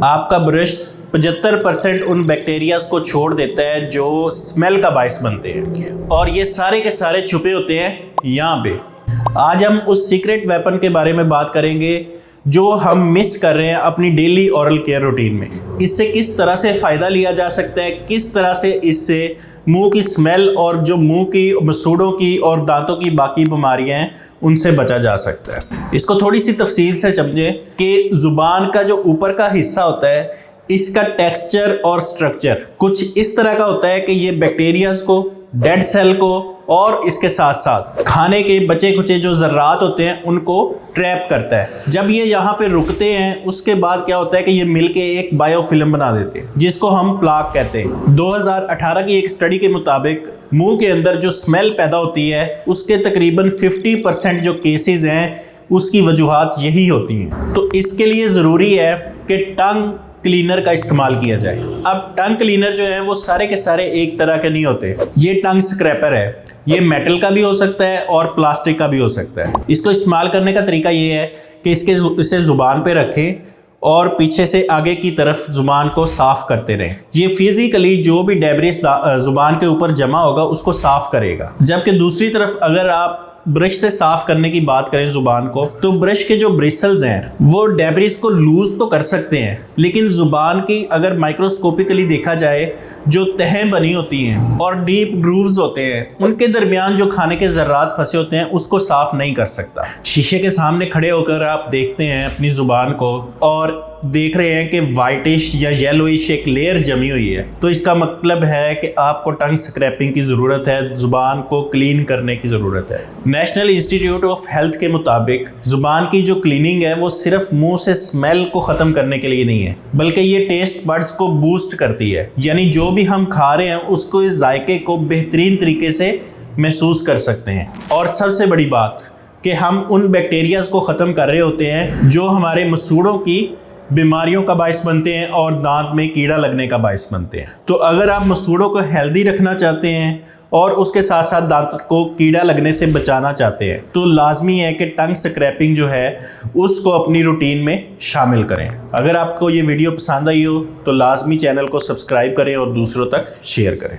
आपका ब्रश 75% उन बैक्टीरियाज को छोड़ देता है जो स्मेल का बायस बनते हैं, और ये सारे के सारे छुपे होते हैं यहाँ पे। आज हम उस सीक्रेट वेपन के बारे में बात करेंगे जो हम मिस कर रहे हैं अपनी डेली ओरल केयर रूटीन में। इससे किस तरह से फ़ायदा लिया जा सकता है, किस तरह से इससे मुंह की स्मेल और जो मुंह की मसूड़ों की और दांतों की बाकी बीमारियां हैं उनसे बचा जा सकता है। इसको थोड़ी सी तफसील से समझें कि ज़ुबान का जो ऊपर का हिस्सा होता है, इसका टेक्सचर और स्ट्रक्चर कुछ इस तरह का होता है कि ये बैक्टीरियाज को, डेड सेल को और इसके साथ साथ खाने के बचे खुचे जो ज़र्रात होते हैं उनको ट्रैप करता है। जब ये यहाँ पे रुकते हैं उसके बाद क्या होता है कि ये मिलके एक बायोफिल्म बना देते हैं जिसको हम प्लाक कहते हैं। 2018 की एक स्टडी के मुताबिक मुंह के अंदर जो स्मेल पैदा होती है उसके तकरीबन 50% जो केसेस हैं उसकी वजूहात यही होती हैं। तो इसके लिए ज़रूरी है कि टंग क्लीनर का इस्तेमाल किया जाए। अब टंग क्लीनर जो है वो सारे के सारे एक तरह के नहीं होते। ये टंग स्क्रैपर है, ये मेटल का भी हो सकता है और प्लास्टिक का भी हो सकता है। इसको इस्तेमाल करने का तरीका ये है कि इसे ज़ुबान पे रखें और पीछे से आगे की तरफ ज़ुबान को साफ़ करते रहें। ये फिज़िकली जो भी डेब्रिस ज़ुबान के ऊपर जमा होगा उसको साफ़ करेगा। जबकि दूसरी तरफ अगर आप ब्रश से साफ करने की बात करें ज़ुबान को, तो ब्रश के जो ब्रिसल्स हैं वो डेब्रिस को लूज तो कर सकते हैं, लेकिन ज़ुबान की अगर माइक्रोस्कोपिकली देखा जाए जो तहें बनी होती हैं और डीप ग्रूव्स होते हैं उनके दरमियान जो खाने के ज़र्रात फंसे होते हैं उसको साफ नहीं कर सकता। शीशे के सामने खड़े होकर आप देखते हैं अपनी ज़ुबान को और देख रहे हैं कि वाइटिश या येलोइश एक लेयर जमी हुई है, तो इसका मतलब है कि आपको टंग स्क्रैपिंग की ज़रूरत है, ज़ुबान को क्लीन करने की ज़रूरत है। नेशनल इंस्टीट्यूट ऑफ हेल्थ के मुताबिक ज़ुबान की जो क्लीनिंग है वो सिर्फ मुंह से स्मेल को ख़त्म करने के लिए नहीं है, बल्कि ये टेस्ट बड्स को बूस्ट करती है। यानी जो भी हम खा रहे हैं उसको, इस जायके को बेहतरीन तरीके से महसूस कर सकते हैं। और सबसे बड़ी बात कि हम उन बैक्टीरियाज को ख़त्म कर रहे होते हैं जो हमारे मसूड़ों की बीमारियों का बायस बनते हैं और दांत में कीड़ा लगने का बायस बनते हैं। तो अगर आप मसूड़ों को हेल्दी रखना चाहते हैं और उसके साथ साथ दांत को कीड़ा लगने से बचाना चाहते हैं तो लाजमी है कि टंग स्क्रैपिंग जो है उसको अपनी रूटीन में शामिल करें। अगर आपको ये वीडियो पसंद आई हो तो लाजमी चैनल को सब्सक्राइब करें और दूसरों तक शेयर करें।